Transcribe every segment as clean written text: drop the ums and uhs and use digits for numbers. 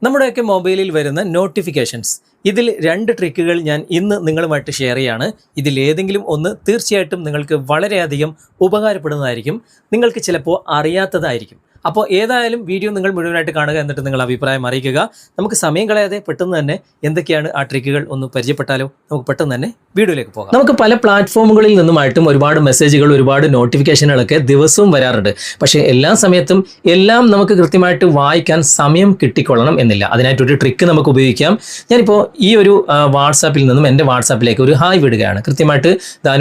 നമ്മുടെയൊക്കെ മൊബൈലിൽ വരുന്ന നോട്ടിഫിക്കേഷൻസ്, ഇതിൽ 2 ട്രിക്കുകൾ ഞാൻ ഇന്ന് നിങ്ങളുമായിട്ട് ഷെയർ ചെയ്യാണ്. ഇതിലേതെങ്കിലും ഒന്ന് തീർച്ചയായിട്ടും നിങ്ങൾക്ക് വളരെയധികം ഉപകാരപ്പെടുന്നതായിരിക്കും, നിങ്ങൾക്ക് ചിലപ്പോൾ അറിയാത്തതായിരിക്കും. അപ്പോൾ ഏതായാലും വീഡിയോ നിങ്ങൾ മുഴുവനായിട്ട് കാണുക, എന്നിട്ട് നിങ്ങൾ അഭിപ്രായം അറിയിക്കുക. നമുക്ക് സമയം കളയാതെ പെട്ടെന്ന് തന്നെ എന്തൊക്കെയാണ് ആ ട്രിക്കുകൾ ഒന്ന് പരിചയപ്പെട്ടാലോ. നമുക്ക് പെട്ടെന്ന് തന്നെ വീഡിയോയിലേക്ക് പോകാം. നമുക്ക് പല പ്ലാറ്റ്ഫോമുകളിൽ നിന്നുമായിട്ടും ഒരുപാട് മെസ്സേജുകൾ, ഒരുപാട് നോട്ടിഫിക്കേഷനുകളൊക്കെ ദിവസവും വരാറുണ്ട്. പക്ഷേ എല്ലാ സമയത്തും എല്ലാം നമുക്ക് കൃത്യമായിട്ട് വായിക്കാൻ സമയം കിട്ടിക്കൊള്ളണം എന്നില്ല. അതിനായിട്ടൊരു ട്രിക്ക് നമുക്ക് ഉപയോഗിക്കാം. ഞാനിപ്പോൾ ഈ ഒരു വാട്സാപ്പിൽ നിന്നും എൻ്റെ വാട്സാപ്പിലേക്ക് ഒരു ഹായ് വിടുകയാണ്. കൃത്യമായിട്ട്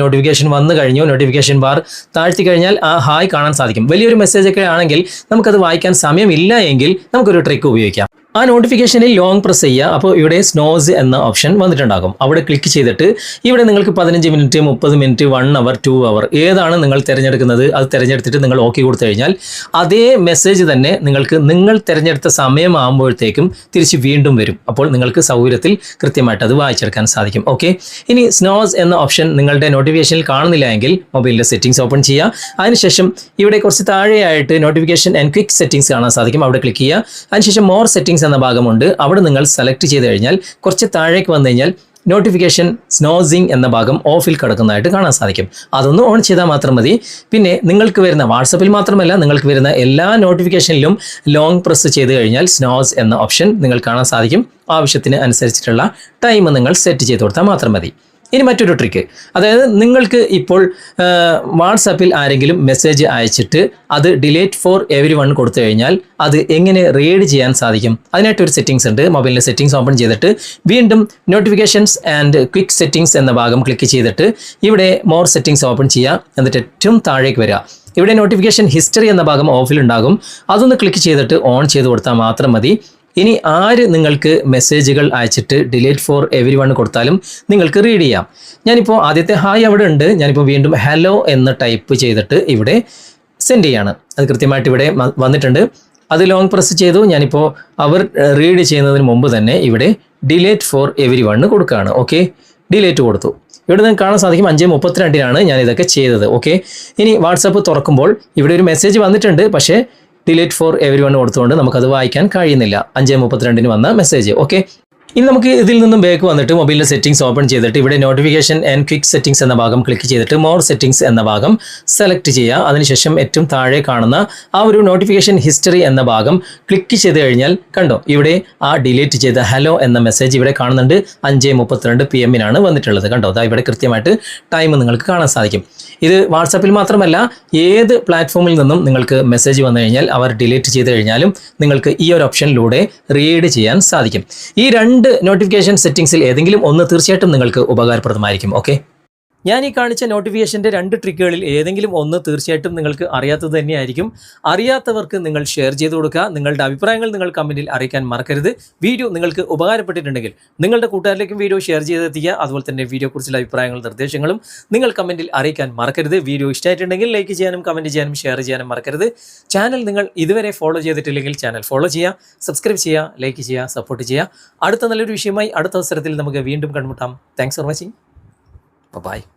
നോട്ടിഫിക്കേഷൻ വന്നു കഴിഞ്ഞു, നോട്ടിഫിക്കേഷൻ ബാർ താഴ്ത്തി കഴിഞ്ഞാൽ ആ ഹായ് കാണാൻ സാധിക്കും. വലിയൊരു മെസ്സേജൊക്കെ ആണെങ്കിൽ നമുക്കത് വായിക്കാൻ സമയമില്ല എങ്കിൽ നമുക്കൊരു ട്രിക്ക് ഉപയോഗിക്കാം. ആ നോട്ടിഫിക്കേഷനിൽ ലോങ് പ്രസ് ചെയ്യുക. അപ്പോൾ ഇവിടെ സ്നോസ് എന്ന ഓപ്ഷൻ വന്നിട്ടുണ്ടാകും. അവിടെ ക്ലിക്ക് ചെയ്തിട്ട് ഇവിടെ നിങ്ങൾക്ക് 15 മിനിറ്റ്, 30 മിനിറ്റ്, 1 അവർ, 2 അവർ ഏതാണ് നിങ്ങൾ തിരഞ്ഞെടുക്കുന്നത് അത് തിരഞ്ഞെടുത്തിട്ട് നിങ്ങൾ ഓക്കെ കൊടുത്തു കഴിഞ്ഞാൽ അതേ മെസ്സേജ് തന്നെ നിങ്ങൾ തിരഞ്ഞെടുത്ത സമയമാകുമ്പോഴത്തേക്കും തിരിച്ച് വീണ്ടും വരും. അപ്പോൾ നിങ്ങൾക്ക് സൗകര്യത്തിൽ കൃത്യമായിട്ട് അത് വായിച്ചെടുക്കാൻ സാധിക്കും. ഓക്കെ, ഇനി സ്നോസ് എന്ന ഓപ്ഷൻ നിങ്ങളുടെ നോട്ടിഫിക്കേഷനിൽ കാണുന്നില്ല എങ്കിൽ മൊബൈലിൻ്റെ സെറ്റിംഗ്സ് ഓപ്പൺ ചെയ്യുക. അതിനുശേഷം ഇവിടെ കുറച്ച് താഴെയായിട്ട് നോട്ടിഫിക്കേഷൻ ആൻഡ് ക്വിക്ക് സെറ്റിംഗ്സ് കാണാൻ സാധിക്കും. അവിടെ ക്ലിക്ക് ചെയ്യുക. അതിനുശേഷം മോർ സെറ്റിംഗ്സ് എന്ന ഭാഗമുണ്ട്. അവിടെ നിങ്ങൾ സെലക്ട് ചെയ്ത് കഴിഞ്ഞാൽ കുറച്ച് താഴേക്ക് വന്നു കഴിഞ്ഞാൽ നോട്ടിഫിക്കേഷൻ സ്നോസിങ് എന്ന ഭാഗം ഓഫിൽ കിടക്കുന്നതായിട്ട് കാണാൻ സാധിക്കും. അതൊന്ന് ഓൺ ചെയ്താൽ മാത്രം മതി. പിന്നെ നിങ്ങൾക്ക് വരുന്ന വാട്സപ്പിൽ മാത്രമല്ല, നിങ്ങൾക്ക് വരുന്ന എല്ലാ നോട്ടിഫിക്കേഷനിലും ലോങ് പ്രസ് ചെയ്ത് കഴിഞ്ഞാൽ സ്നോസ് എന്ന ഓപ്ഷൻ നിങ്ങൾ കാണാൻ സാധിക്കും. ആവശ്യത്തിന് അനുസരിച്ചിട്ടുള്ള ടൈം നിങ്ങൾ സെറ്റ് ചെയ്ത് കൊടുത്താൽ മാത്രം മതി. ഇനി മറ്റൊരു ട്രിക്ക്, അതായത് നിങ്ങൾക്ക് ഇപ്പോൾ വാട്സാപ്പിൽ ആരെങ്കിലും മെസ്സേജ് അയച്ചിട്ട് അത് ഡിലീറ്റ് ഫോർ എവരി വൺ കൊടുത്തു കഴിഞ്ഞാൽ അത് എങ്ങനെ റീഡ് ചെയ്യാൻ സാധിക്കും? അതിനായിട്ടൊരു സെറ്റിംഗ്സ് ഉണ്ട്. മൊബൈലിൻ്റെ സെറ്റിംഗ്സ് ഓപ്പൺ ചെയ്തിട്ട് വീണ്ടും നോട്ടിഫിക്കേഷൻസ് ആൻഡ് ക്വിക്ക് സെറ്റിംഗ്സ് എന്ന ഭാഗം ക്ലിക്ക് ചെയ്തിട്ട് ഇവിടെ മോർ സെറ്റിംഗ്സ് ഓപ്പൺ ചെയ്യുക. എന്നിട്ട് ഏറ്റവും താഴേക്ക് വരിക. ഇവിടെ നോട്ടിഫിക്കേഷൻ ഹിസ്റ്ററി എന്ന ഭാഗം ഓഫിലുണ്ടാകും. അതൊന്ന് ക്ലിക്ക് ചെയ്തിട്ട് ഓൺ ചെയ്ത് കൊടുത്താൽ മാത്രം മതി. ഇനി ആര് നിങ്ങൾക്ക് മെസ്സേജുകൾ അയച്ചിട്ട് ഡിലീറ്റ് ഫോർ എവരി വൺ കൊടുത്താലും നിങ്ങൾക്ക് റീഡ് ചെയ്യാം. ഞാനിപ്പോൾ ആദ്യത്തെ ഹായ് അവിടെ ഉണ്ട്. ഞാനിപ്പോൾ വീണ്ടും ഹലോ എന്ന് ടൈപ്പ് ചെയ്തിട്ട് ഇവിടെ സെൻഡ് ചെയ്യാണ്. അത് കൃത്യമായിട്ട് ഇവിടെ വന്നിട്ടുണ്ട്. അത് ലോങ് പ്രസ് ചെയ്തു. ഞാനിപ്പോൾ അവർ റീഡ് ചെയ്യുന്നതിന് മുമ്പ് തന്നെ ഇവിടെ ഡിലീറ്റ് ഫോർ എവരി വൺ കൊടുക്കുകയാണ്. ഓക്കെ, ഡിലീറ്റ് കൊടുത്തു. ഇവിടെ നിങ്ങൾക്ക് കാണാൻ സാധിക്കും 5:32 ഞാൻ ഇതൊക്കെ ചെയ്തത്. ഓക്കെ, ഇനി വാട്സാപ്പ് തുറക്കുമ്പോൾ ഇവിടെ ഒരു മെസ്സേജ് വന്നിട്ടുണ്ട്. പക്ഷേ ഡിലീറ്റ് ഫോർ എവരി വൺ കൊടുത്തുകൊണ്ട് നമുക്കത് വായിക്കാൻ കഴിയുന്നില്ല. 5:32 വന്ന മെസ്സേജ്. ഓക്കെ, ഇനി നമുക്ക് ഇതിൽ നിന്നും ബാക്ക് വന്നിട്ട് മൊബൈലിലെ സെറ്റിംഗ്സ് ഓപ്പൺ ചെയ്തിട്ട് ഇവിടെ നോട്ടിഫിക്കേഷൻ ആൻഡ് ക്വിക്ക് സെറ്റിംഗ്സ് എന്ന ഭാഗം ക്ലിക്ക് ചെയ്തിട്ട് മോർ സെറ്റിംഗ്സ് എന്ന ഭാഗം സെലക്ട് ചെയ്യുക. അതിനുശേഷം ഏറ്റവും താഴെ കാണുന്ന ആ ഒരു നോട്ടിഫിക്കേഷൻ ഹിസ്റ്ററി എന്ന ഭാഗം ക്ലിക്ക് ചെയ്ത് കഴിഞ്ഞാൽ കണ്ടോ, ഇവിടെ ആ ഡിലീറ്റ് ചെയ്ത ഹലോ എന്ന മെസ്സേജ് ഇവിടെ കാണുന്നുണ്ട്. 5:32 PM വന്നിട്ടുള്ളത്. കണ്ടോ, അതാ ഇവിടെ കൃത്യമായിട്ട് ടൈം നിങ്ങൾക്ക് കാണാൻ സാധിക്കും. ഇത് വാട്സാപ്പിൽ മാത്രമല്ല, ഏത് പ്ലാറ്റ്ഫോമിൽ നിന്നും നിങ്ങൾക്ക് മെസ്സേജ് വന്നു കഴിഞ്ഞാൽ അവർ ഡിലീറ്റ് ചെയ്ത് കഴിഞ്ഞാലും നിങ്ങൾക്ക് ഈ ഒരു ഓപ്ഷനിലൂടെ റീഡ് ചെയ്യാൻ സാധിക്കും. ഈ 2 നോട്ടിഫിക്കേഷൻ സെറ്റിംഗ്സിൽ ഏതെങ്കിലും ഒന്ന് തീർച്ചയായിട്ടും നിങ്ങൾക്ക് ഉപകാരപ്രദമായിരിക്കും. ഓക്കെ, ഞാൻ ഈ കാണിച്ച നോട്ടിഫിക്കേഷൻ്റെ 2 ട്രിക്കുകളിൽ ഏതെങ്കിലും ഒന്ന് തീർച്ചയായിട്ടും നിങ്ങൾക്ക് അറിയാത്തത് തന്നെയായിരിക്കും. അറിയാത്തവർക്ക് നിങ്ങൾ ഷെയർ ചെയ്ത് കൊടുക്കുക. നിങ്ങളുടെ അഭിപ്രായങ്ങൾ നിങ്ങൾ കമൻറ്റിൽ അറിയിക്കാൻ മറക്കരുത്. വീഡിയോ നിങ്ങൾക്ക് ഉപകാരപ്പെട്ടിട്ടുണ്ടെങ്കിൽ നിങ്ങളുടെ കൂട്ടുകാരിലേക്കും വീഡിയോ ഷെയർ ചെയ്തെത്തിക്കുക. അതുപോലെ തന്നെ വീഡിയോയെക്കുറിച്ചുള്ള അഭിപ്രായങ്ങളും നിർദ്ദേശങ്ങളും നിങ്ങൾ കമൻറ്റിൽ അറിയിക്കാൻ മറക്കരുത്. വീഡിയോ ഇഷ്ടമായിട്ടുണ്ടെങ്കിൽ ലൈക്ക് ചെയ്യാനും കമൻറ്റ് ചെയ്യാനും ഷെയർ ചെയ്യാനും മറക്കരുത്. ചാനൽ നിങ്ങൾ ഇതുവരെ ഫോളോ ചെയ്തിട്ടില്ലെങ്കിൽ ചാനൽ ഫോളോ ചെയ്യുക, സബ്സ്ക്രൈബ് ചെയ്യുക, ലൈക്ക് ചെയ്യുക, സപ്പോർട്ട് ചെയ്യുക. അടുത്ത നല്ലൊരു വിഷയമായി അടുത്ത അവസരത്തിൽ നമുക്ക് വീണ്ടും കണ്ടുമുട്ടാം. Thanks for watching. Bye-bye.